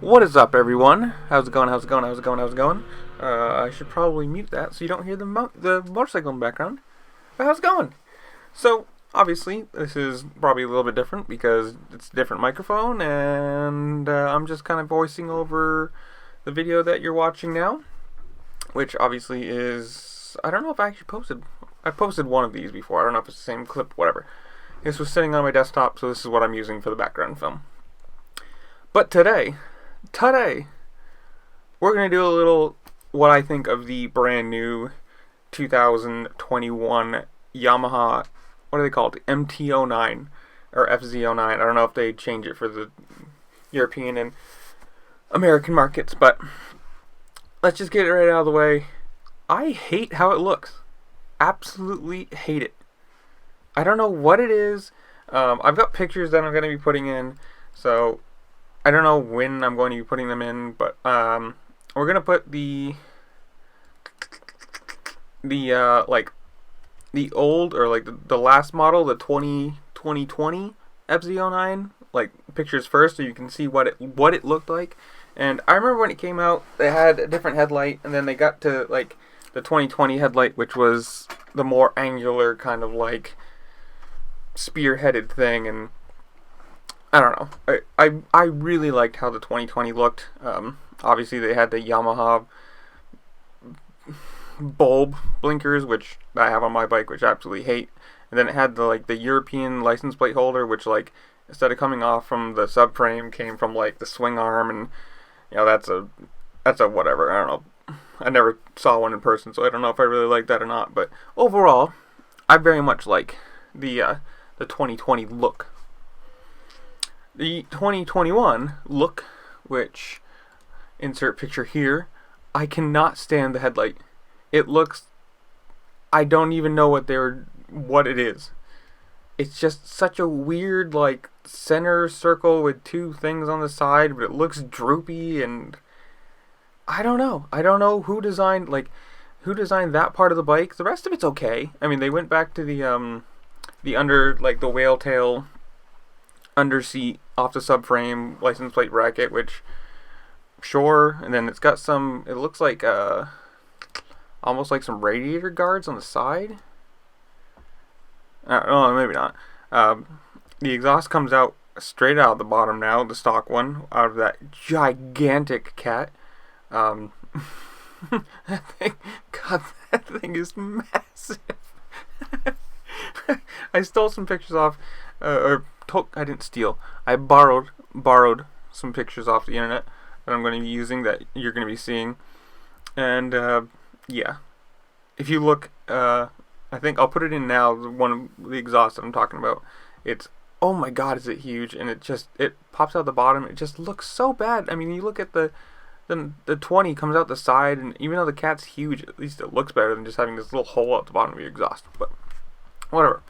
What is up, everyone? How's it going? How's it going? How's it going? How's it going? I should probably mute that so you don't hear the motorcycle in the background. But how's it going? So, obviously, this is probably a little bit different because it's a different microphone, and I'm just kind of voicing over the video that you're watching now, which obviously is, I don't know if I actually posted. I posted one of these before. I don't know if it's the same clip, whatever. This was sitting on my desktop, so this is what I'm using for the background film. But today, we're going to do a little, what I think of the brand new 2021 Yamaha, what are they called? MT09 or Fz8. I don't know if they change it for the European and American markets, but let's just get it right out of the way. I hate how it looks. Absolutely hate it. I don't know what it is. I've got pictures that I'm going to be putting in, so I don't know when I'm going to be putting them in, but we're going to put the old, or like the last model, the 2020 Fz8 like pictures first, so you can see what it looked like. And I remember when it came out, they had a different headlight, and then they got to like the 2020 headlight, which was the more angular kind of like spearheaded thing, and I don't know. I really liked how the 2020 looked. Obviously, they had the Yamaha bulb blinkers, which I have on my bike, which I absolutely hate. And then it had the European license plate holder, which like instead of coming off from the subframe, came from like the swing arm, and you know that's a whatever. I don't know. I never saw one in person, so I don't know if I really like that or not. But overall, I very much like the 2020 look. The 2021 look, which insert picture here, I cannot stand the headlight. It looks, I don't even know what it is. It's just such a weird like center circle with two things on the side, but it looks droopy, and I don't know. I don't know who designed that part of the bike. The rest of it's okay. I mean, they went back to the under, like the whale tail under seat off the subframe license plate bracket, which sure, and then it's got some, it looks like almost like some radiator guards on the side. Oh, maybe not. The exhaust comes out straight out of the bottom now, the stock one, out of that gigantic cat. That thing, God, that thing is massive. I stole some pictures off, I didn't steal. I borrowed some pictures off the internet that I'm going to be using, that you're going to be seeing. And yeah, if you look, I think I'll put it in now. The exhaust that I'm talking about. It's, oh my God, is it huge? And it pops out the bottom. It just looks so bad. I mean, you look at the 20 comes out the side, and even though the cat's huge, at least it looks better than just having this little hole at the bottom of your exhaust. But whatever.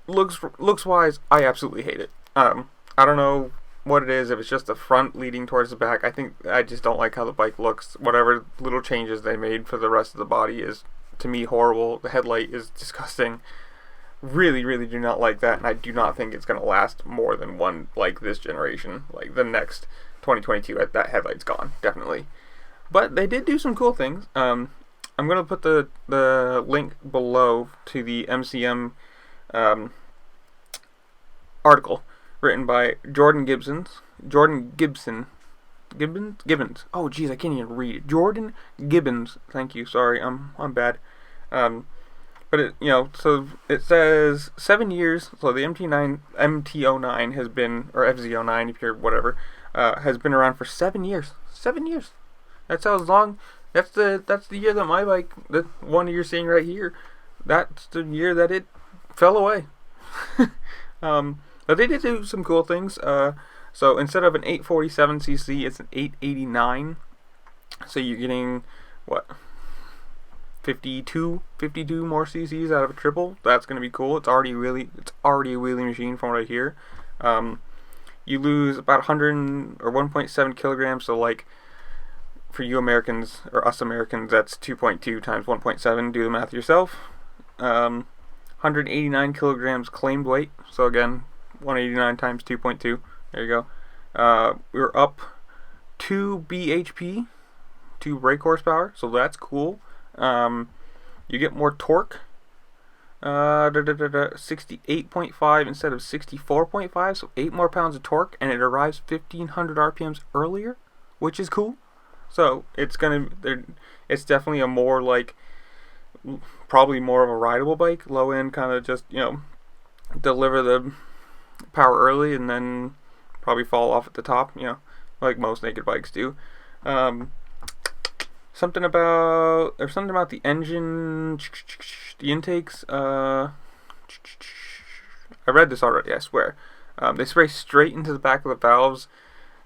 Looks wise, I absolutely hate it. I don't know what it is, if it's just the front leading towards the back. I just don't like how the bike looks. Whatever little changes they made for the rest of the body is, to me, horrible. The headlight is disgusting. Really, really do not like that, and I do not think it's going to last more than one, like this generation. Like the next 2022, that headlight's gone, definitely. But they did do some cool things. I'm going to put the link below to the MCM article written by Jordan Gibbons. Oh geez, I can't even read it. Jordan Gibbons. Thank you. Sorry, I'm bad. But it, so it says 7 years. So the MT09 has been, or Fz8, if you're whatever, has been around for 7 years. 7 years. That's how long. That's the year that my bike, the one you're seeing right here, that's the year that it fell away. But they did do some cool things. So instead of an 847cc, it's an 889. So you're getting what, 52 more cc's out of a triple. That's going to be cool. It's already a wheelie machine from what I hear. You lose about 100 or 1.7 kilograms. So like for you Americans, or us Americans, that's 2.2 times 1.7. Do the math yourself. 189 kilograms claimed weight. So again, 189 times 2.2. There you go. we're up 2 bhp, 2 brake horsepower, so that's cool. You get more torque, 68.5 instead of 64.5, so 8 more pounds of torque, and it arrives 1500 RPMs earlier, which is cool. So it's definitely a more like, probably more of a rideable bike, low end, kind of just, deliver the power early and then probably fall off at the top, like most naked bikes do. Something about the engine, the intakes. I read this already, I swear. They spray straight into the back of the valves,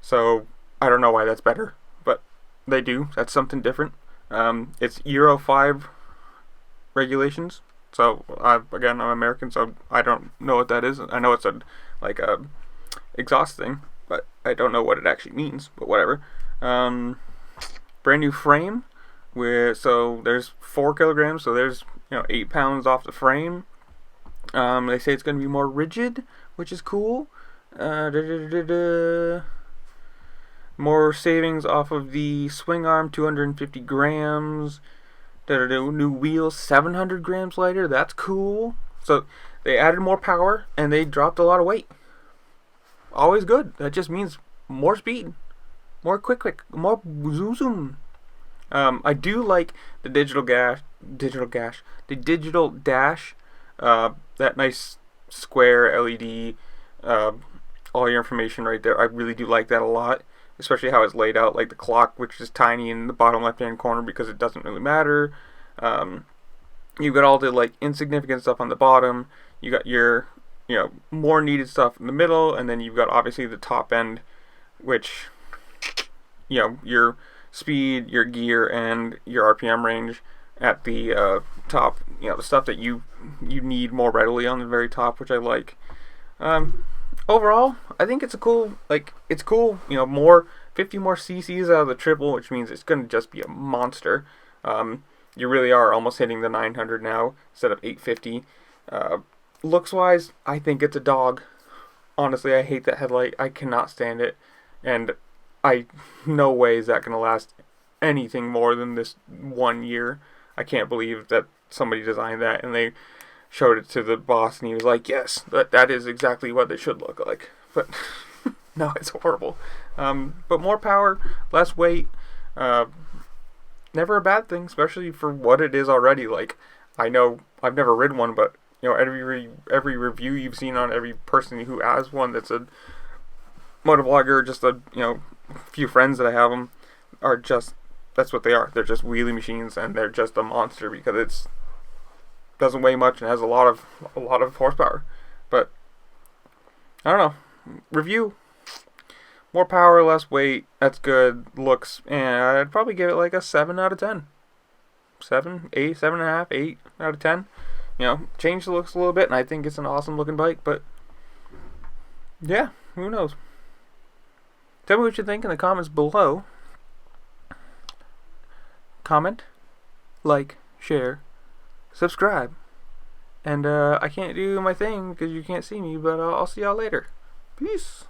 so I don't know why that's better, but they do. That's something different. It's Euro 5 regulations. So I'm American, so I don't know what that is. I know it's a exhaust thing, but I don't know what it actually means. But whatever. Brand new frame, so there's 4 kilograms, so there's 8 pounds off the frame. They say it's going to be more rigid, which is cool. More savings off of the swing arm, 250 grams. New wheels, 700 grams lighter. That's cool. So they added more power and they dropped a lot of weight. Always good. That just means more speed, more quick, more zoom. I do like the digital dash. That nice square LED. All your information right there. I really do like that a lot. Especially how it's laid out, like the clock, which is tiny in the bottom left-hand corner because it doesn't really matter. You've got all the insignificant stuff on the bottom. You got your more needed stuff in the middle, and then you've got obviously the top end, which your speed, your gear, and your RPM range at the top. The stuff that you need more readily on the very top, which I like. Overall, I think it's cool. More 50 more cc's out of the triple, which means it's going to just be a monster. You really are almost hitting the 900 now instead of 850. Looks wise, I think it's a dog. Honestly, I hate that headlight. I cannot stand it, and no way is that going to last anything more than this 1 year. I can't believe that somebody designed that and they showed it to the boss and he was like, yes, that is exactly what they should look like. But no, it's horrible. But more power, less weight, never a bad thing, especially for what it is already. I know I've never ridden one, but every review you've seen on every person who has one that's a motovlogger, just a few friends that I have them, are just, that's what they are. They're just wheelie machines, and they're just a monster because it's doesn't weigh much and has a lot of horsepower. But I don't know. Review: more power, less weight. That's good. Looks, and I'd probably give it a 7 out of 10. 7, 8, 7.5, 8 out of 10. Change the looks a little bit, and I think it's an awesome looking bike. But yeah, who knows? Tell me what you think in the comments below. Comment, like, share, subscribe, and I can't do my thing because you can't see me, but I'll see y'all later. Peace.